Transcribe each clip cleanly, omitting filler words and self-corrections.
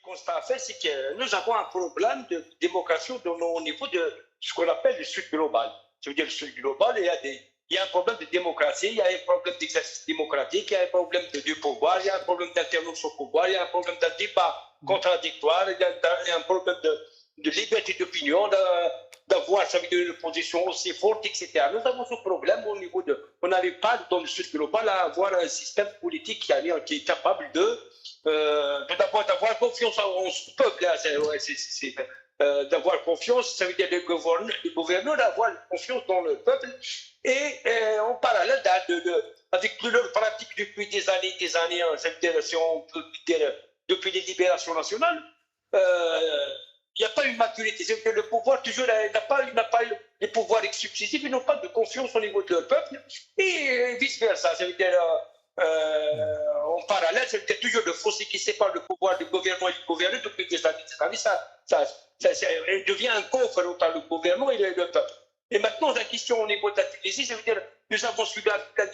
constat à faire, c'est que nous avons un problème de démocratie au niveau de ce qu'on appelle le Sud global. Ça veut dire le Sud global, il y a un problème de démocratie, il y a un problème d'exercice démocratique, il y a un problème de pouvoir, il y a un problème d'alternance au pouvoir, il y a un problème d'un débat contradictoire, il y a un problème de liberté d'opinion, d'avoir une position aussi forte, etc. Nous avons ce problème au niveau de... On n'arrive pas dans le Sud global à avoir un système politique qui est capable d'abord d'avoir confiance en ce peuple. D'avoir confiance, ça veut dire le gouverneur d'avoir confiance dans le peuple et en parallèle avec toutes leurs pratiques depuis des années, ça veut dire, si on peut dire, depuis les libérations nationales, il n'y a pas une maturité. C'est-à-dire le pouvoir, toujours, il n'a pas les pouvoirs successifs, ils n'ont pas de confiance au niveau de leur peuple, et vice-versa. Ça veut dire, en parallèle, c'est toujours le fossé qui sépare le pouvoir du gouvernement et du gouvernement depuis des années. Ça devient un coffre entre le gouvernement et le peuple. Et maintenant, la question au niveau de la Tunisie, ça veut dire nous avons suivi ça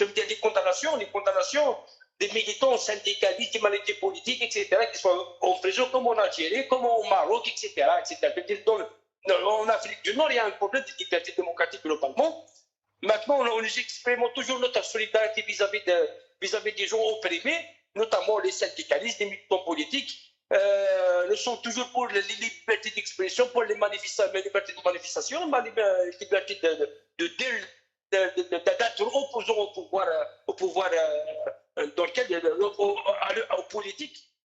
veut dire les condamnations des militants syndicalistes, des maladies politiques, etc., qui sont en prison comme en Algérie, comme au Maroc, etc. En Afrique du Nord, il y a un problème de liberté démocratique globalement. Maintenant, nous exprimons toujours notre solidarité vis-à-vis des gens opprimés, notamment les syndicalistes, les militants politiques. Nous sommes toujours pour les libertés d'expression, pour les libertés de manifestation, la liberté d'être opposant au pouvoir dans lequel, aux politiques.